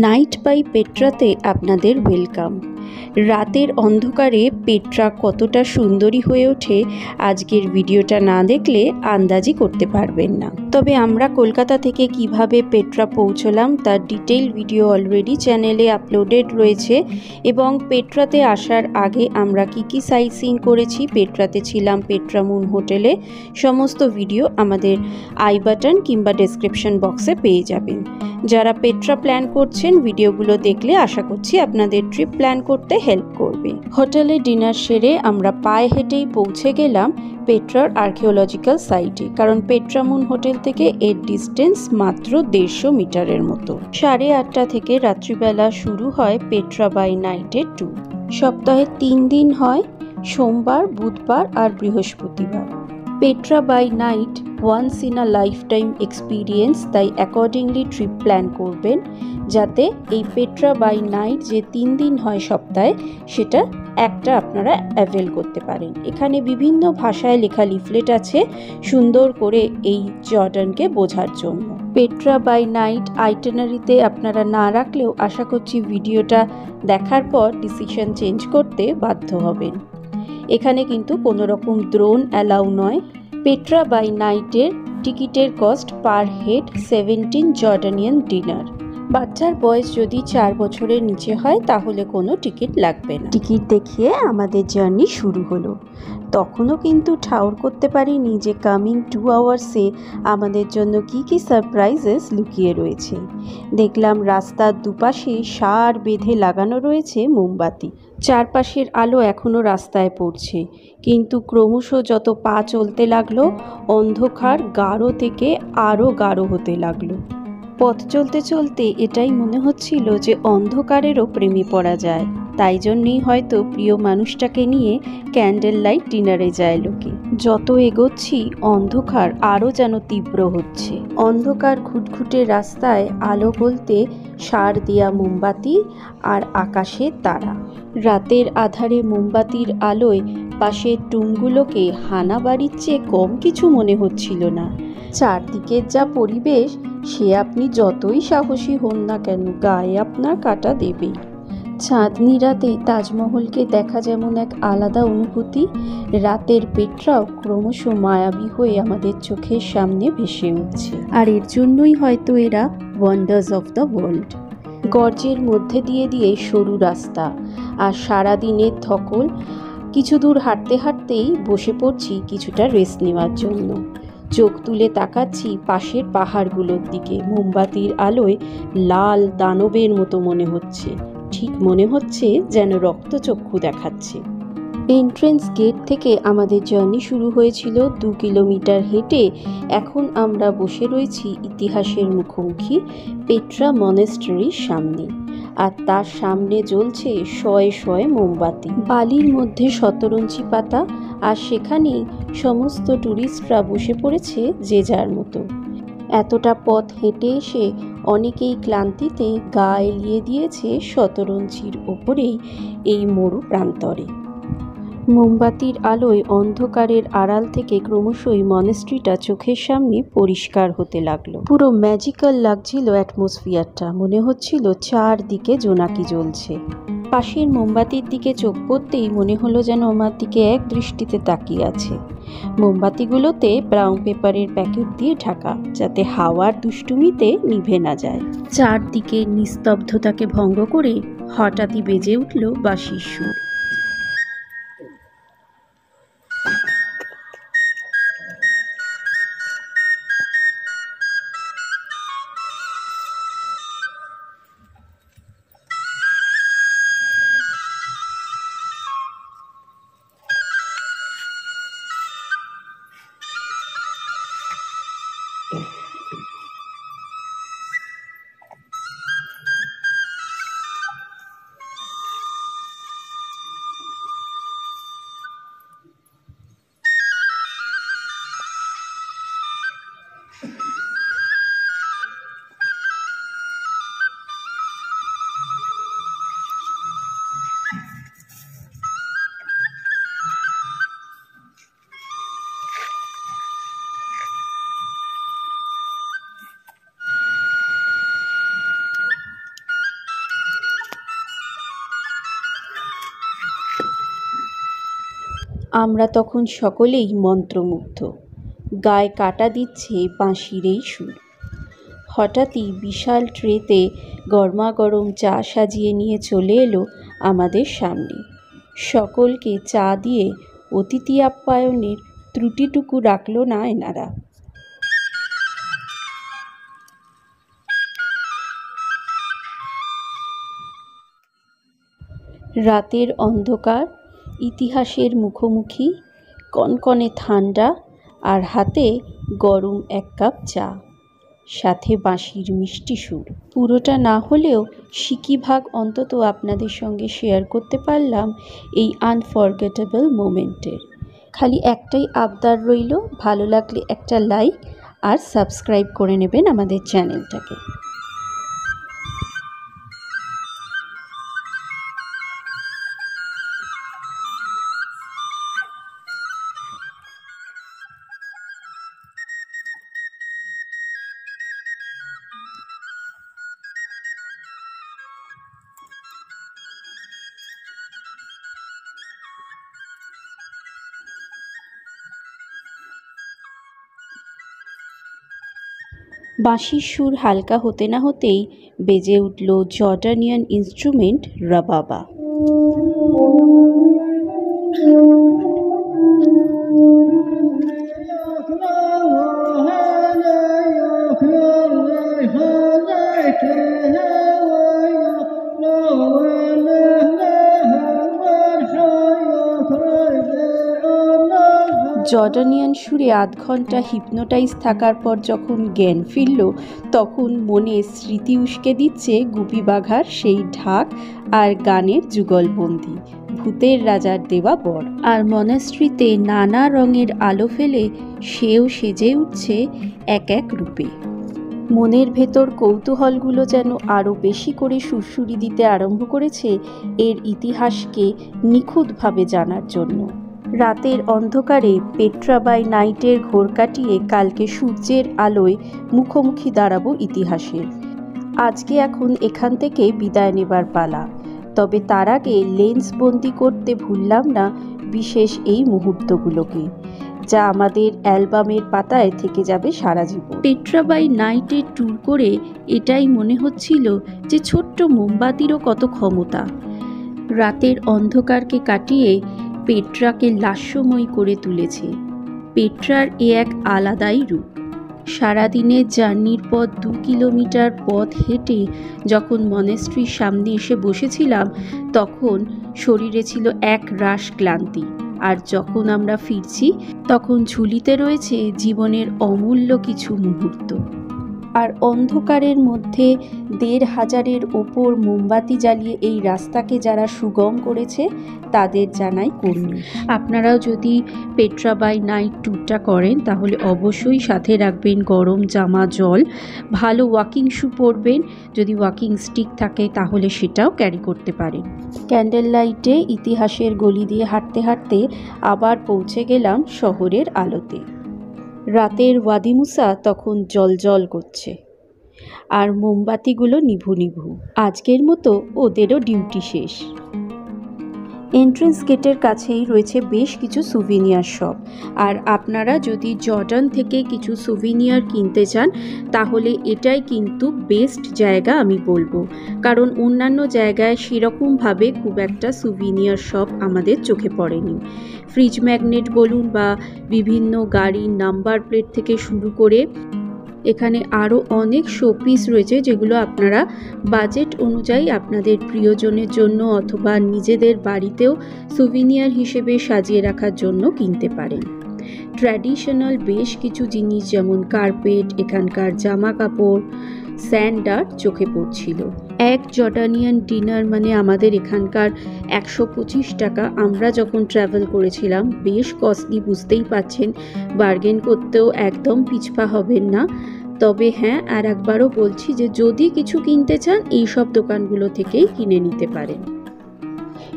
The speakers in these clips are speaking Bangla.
নাইট বাই পেট্রাতে আপনাদের ওয়েলকাম। রাতের অন্ধকারে পেট্রা কতটা সুন্দরী হয়ে ওঠে আজকের ভিডিওটা না দেখলে আন্দাজই করতে পারবেন না। তবে আমরা কলকাতা থেকে কিভাবে পেট্রা পৌঁছলাম তার ডিটেইল ভিডিও অলরেডি চ্যানেলে আপলোডেড রয়েছে, এবং পেট্রাতে আসার আগে আমরা কি সাইট সিইং করেছি, পেট্রাতে ছিলাম পেট্রা মুন হোটেলে, সমস্ত ভিডিও আমাদের আই বাটন কিংবা ডেসক্রিপশন বক্সে পেয়ে যাবেন। যারা পেট্রা প্ল্যান করছেন ভিডিওগুলো দেখলে আশা করছি আপনাদের ট্রিপ প্ল্যান করতে হেল্প করবে। হোটেলে ডিনার সেরে আমরা পায়ে হেঁটেই পৌঁছে গেলাম পেট্রার আর্কিওলজিক্যাল সাইটে, কারণ পেট্রা মুন হোটেল থেকে এর ডিস্টেন্স মাত্র 150 মিটারের মতো। 8:30 থেকে রাত্রিবেলা শুরু হয় পেট্রা বাই নাইটের ট্যুর। সপ্তাহে 3 দিন হয়, সোমবার, বুধবার আর বৃহস্পতিবার। Petra by night once in a lifetime experience, তাই অ্যাকর্ডিংলি ট্রিপ প্ল্যান করবেন যাতে এই পেট্রা বাই নাইট যে 3 দিন হয় সপ্তাহে সেটা একটা আপনারা অ্যাভেল করতে পারেন। এখানে বিভিন্ন ভাষায় লেখা লিফলেট আছে সুন্দর করে এই জর্ডানকে বোঝার জন্য। পেট্রা বাই নাইট আইটিনারিতে আপনারা না রাখলেও আশা করছি ভিডিওটা দেখার পর ডিসিশন চেঞ্জ করতে বাধ্য হবেন। এখানে কিন্তু কোনো রকম ড্রোন অ্যালাউ নয়। পেট্রা বাই নাইটের টিকিটের cost per head 17 Jordanian dinner. বাচ্চার বয়স যদি 4 বছরের নিচে হয় তাহলে কোনো টিকিট লাগবে না। টিকিট দেখিয়ে আমাদের জার্নি শুরু হলো। তখনও কিন্তু ঠাউর করতে পারিনি যে কামিং 2 আওয়ার্সে আমাদের জন্য কি সারপ্রাইজেস লুকিয়ে রয়েছে। দেখলাম রাস্তার দুপাশে সার বেঁধে লাগানো রয়েছে মোমবাতি। চারপাশের আলো এখনও রাস্তায় পড়ছে, কিন্তু ক্রমশ যত পা চলতে লাগলো অন্ধকার গাঢ় থেকে আরও গাঢ় হতে লাগলো। পথ চলতে চলতে এটাই মনে হচ্ছিল যে অন্ধকারেরও প্রেমে পড়া যায়। তাই জন্যই হয়তো প্রিয় মানুষটাকে নিয়ে ক্যান্ডেল লাইট ডিনারে যায় লোকে। যত এগোচ্ছি অন্ধকার আরও যেন তীব্র হচ্ছে। অন্ধকার ঘুটঘুটে রাস্তায় আলো বলতে সার দেয়া মোমবাতি আর আকাশের তারা। রাতের আধারে মোমবাতির আলোয় পাশের টুমগুলোকে হানা বাড়ির চেয়ে কম কিছু মনে হচ্ছিল না। চারদিকের যা পরিবেশ, সে আপনি যতই সাহসী হন না কেন গায়ে আপনার কাটা দেবেই। চাঁদনি রাতে তাজমহলকে দেখা যেমন এক আলাদা অনুভূতি, রাতের পেট্রাও ক্রমশ মায়াবী হয়ে আমাদের চোখের সামনে ভেসে উঠছে। আর এর জন্যই হয়তো এরা ওয়ান্ডার্স অফ দ্য ওয়ার্ল্ড। গর্জের মধ্যে দিয়ে সরু রাস্তা আর সারাদিনের ধকল। কিছু দূর হাঁটতে হাঁটতেই বসে পড়ছি কিছুটা রেস্ট নেওয়ার জন্য। চোখ তুলে তাকাচ্ছি পাশের পাহাড়গুলোর দিকে। মোমবাতির আলোয় লাল দানবের মতো মনে হচ্ছে, ঠিক মনে হচ্ছে যেন রক্তচক্ষু দেখাচ্ছে। এন্ট্রেন্স গেট থেকে আমাদের জার্নি শুরু হয়েছিল 2 কিলোমিটার হেঁটে। এখন আমরা বসে রয়েছি ইতিহাসের মুখোমুখি পেট্রা মনেস্ট্রির সামনে, আর তার সামনে জ্বলছে শয়ে শয়ে মোমবাতি। বালির মধ্যে শতরঞ্চি পাতা, আর সেখানেই সমস্ত ট্যুরিস্টরা বসে পড়েছে যে যার মতো। এতটা পথ হেঁটে এসে অনেকেই ক্লান্তিতে গা এলিয়ে দিয়েছে শতরঞ্চির ওপরেই এই মরু প্রান্তরে। মোমবাতির আলোয় অন্ধকারের আড়াল থেকে ক্রমশই মনেস্ট্রিটা চোখের সামনে পরিষ্কার হতে লাগলো। পুরো ম্যাজিক্যাল লাগছিল অ্যাটমসফিয়ারটা, মনে হচ্ছিল চারদিকে জোনাকি জ্বলছে। পাশের মোমবাতির দিকে চোখ পড়তেই মনে হলো যেন আমার দিকে এক দৃষ্টিতে তাকিয়ে আছে। মোমবাতিগুলোতে ব্রাউন পেপারের প্যাকেট দিয়ে ঢাকা, যাতে হাওয়ার দুষ্টুমিতে নিভে না যায়। চারদিকে নিস্তব্ধতাকে ভঙ্গ করে হঠাৎই বেজে উঠল বাঁশির সুর। আমরা তখন সকলেই মন্ত্রমুগ্ধ। গায়ে কাটা দিচ্ছে বাঁশির এই সুর। হঠাৎই বিশাল ট্রেতে গরমাগরম চা সাজিয়ে নিয়ে চলে এলো আমাদের সামনে। সকলকে চা দিয়ে অতিথি আপ্যায়নের ত্রুটিটুকু রাখল না এনারা। রাতের অন্ধকার, ইতিহাসের মুখোমুখি, কনকনে ঠান্ডা আর হাতে গরম এক কাপ চা, সাথে বাঁশির মিষ্টি সুর। পুরোটা না হলেও সিকিভাগ অন্তত আপনাদের সঙ্গে শেয়ার করতে পারলাম এই আনফরগেটেবল মোমেন্টের। খালি একটাই আবদার রইল, ভালো লাগলে একটা লাইক আর সাবস্ক্রাইব করে নেবেন আমাদের চ্যানেলটাকে। বাঁশির সুর হালকা হতে না হতেই বেজে উঠল জর্ডানিয়ান ইনস্ট্রুমেন্ট রাবাবা। জর্ডানিয়ান সুরে আধ ঘন্টা হিপনোটাইজ থাকার পর যখন জ্ঞান ফিরল, তখন মনে স্মৃতি উস্কে দিচ্ছে গুপি বাঘার সেই ঢাক আর গানের যুগলবন্দি, ভূতের রাজার দেওয়া বর। আর মনাস্ট্রিতে নানা রঙের আলো ফেলে সেও সেজে উঠছে এক এক রূপে। মনের ভেতর কৌতূহলগুলো যেন আরও বেশি করে সুরসুরি দিতে আরম্ভ করেছে এর ইতিহাসকে নিখুঁতভাবে জানার জন্য। রাতের অন্ধকারে পেট্রা বাই নাইটের ঘোর কাটিয়ে কালকে সূর্যের আলোয় মুখোমুখি দাঁড়াবো ইতিহাসের। আজকে এখন এখান থেকে বিদায় নেবার পালা, তবে তার আগে লেন্স বন্দি করতে ভুললাম না বিশেষ এই মুহূর্তগুলোকে, যা আমাদের অ্যালবামের পাতায় থেকে যাবে সারা জীবন। পেট্রা বাই নাইটে ট্যুর করে এটাই মনে হচ্ছিল যে ছোট্ট মোমবাতিরও কত ক্ষমতা। রাতের অন্ধকারকে কাটিয়ে পেট্রাকে লাস্যময় করে তুলেছে। পেট্রার এ এক আলাদাই রূপ। সারাদিনের জার্নির পর 2 কিলোমিটার পথ হেঁটে যখন মনেস্ট্রির সামনে এসে বসেছিলাম, তখন শরীরে ছিল এক রাশ ক্লান্তি। আর যখন আমরা ফিরছি, তখন ঝুলিতে রয়েছে জীবনের অমূল্য কিছু মুহূর্ত। আর অন্ধকারের মধ্যে 1500-এর ওপর মোমবাতি জ্বালিয়ে এই রাস্তাকে যারা সুগম করেছে, তাদের জানাই কর্মী। আপনারাও যদি পেট্রা বাই নাইট ট্যুরটা করেন, তাহলে অবশ্যই সাথে রাখবেন গরম জামা, জল, ভালো ওয়াকিং শু পরবেন। যদি ওয়াকিং স্টিক থাকে তাহলে সেটাও ক্যারি করতে পারেন। ক্যান্ডেল লাইটে ইতিহাসের গলি দিয়ে হাঁটতে হাঁটতে আবার পৌঁছে গেলাম শহরের আলোতে। রাতের ওয়াদি মুসা তখন জলজল করছে, আর মোমবাতিগুলো নিভু নিভু। আজকের মতো ওদেরও ডিউটি শেষ। এন্ট্রেন্স গেটের কাছেই রয়েছে বেশ কিছু সুভিনিয়ার শপ, আর আপনারা যদি জর্ডান থেকে কিছু সুভিনিয়ার কিনতে চান, তাহলে এটাই কিন্তু বেস্ট জায়গা আমি বলবো, কারণ অন্যান্য জায়গায় সেরকমভাবে খুব একটা সুভিনিয়ার শপ আমাদের চোখে পড়েনি। ফ্রিজ ম্যাগনেট বলুন বা বিভিন্ন গাড়ির নাম্বার প্লেট থেকে শুরু করে এখানে আরও অনেক শোপিস রয়েছে, যেগুলো আপনারা বাজেট অনুযায়ী আপনাদের প্রিয়জনের জন্য অথবা নিজেদের বাড়িতেও সুভিনিয়ার হিসেবে সাজিয়ে রাখার জন্য কিনতে পারেন। ট্র্যাডিশনাল বেশ কিছু জিনিস যেমন কার্পেট, এখানকার জামা কাপড়, স্যান্ডার চোখে পড়ছিল। এক জর্ডানিয়ান ডিনার মানে আমাদের এখানকার 125 টাকা। আমরা যখন ট্রাভেল করেছিলাম, বেশ কস্টলি, বুঝতেই পাচ্ছেন, বার্গেন করতেও একদম পিছপা হবেন না। তবে হ্যাঁ, আর একবারও বলছি যে যদি কিছু কিনতে চান, এইসব দোকানগুলো থেকেই কিনে নিতে পারেন।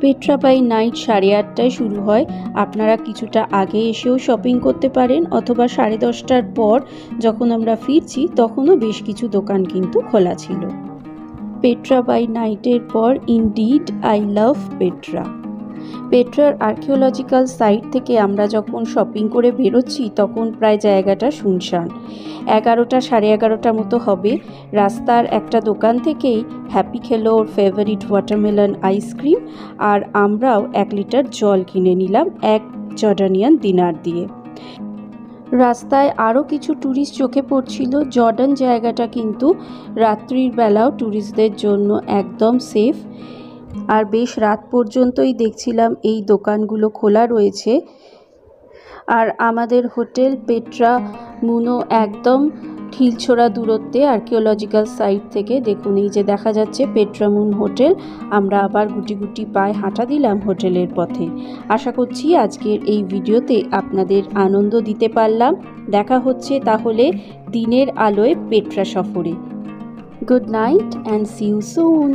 পেট্রা বাই নাইট 8:30টায় শুরু হয়। আপনারা কিছুটা আগে এসেও শপিং করতে পারেন, অথবা 10:30টার পর যখন আমরা ফিরছি তখনও বেশ কিছু দোকান কিন্তু খোলা ছিল। পেট্রা বাই নাইটের পর ইনডিড আই লাভ পেট্রা। পেট্রার আর্কিওলজিক্যাল সাইট থেকে আমরা যখন শপিং করে বেরোচ্ছি তখন প্রায় জায়গাটা শুনশান। 11টা, 11:30 মতো হবে। রাস্তার একটা দোকান থেকেই হ্যাপি খেলো ওর ফেভারিট ওয়াটারমেলন আইসক্রিম, আর আমরাও 1 লিটার জল কিনে নিলাম 1 জর্ডানিয়ান দিনার দিয়ে। রাস্তায় আরও কিছু ট্যুরিস্ট চোখে পড়ছিল। জর্ডান জায়গাটা কিন্তু রাত্রির বেলাও ট্যুরিস্টদের জন্য একদম সেফ, আর বেশ রাত পর্যন্তই দেখছিলাম এই দোকানগুলো খোলা রয়েছে। আর আমাদের হোটেল পেট্রা মুনো একদম ঢিলছোড়া দূরত্বে আর্কিওলজিক্যাল সাইট থেকে। দেখুন এই যে দেখা যাচ্ছে পেট্রা মুন হোটেল। আমরা আবার গুটি গুটি পায়ে হাঁটা দিলাম হোটেলের পথে। আশা করছি আজকের এই ভিডিওতে আপনাদের আনন্দ দিতে পারলাম। দেখা হচ্ছে তাহলে দিনের আলোয় পেট্রা সফরে। Good night and see you soon.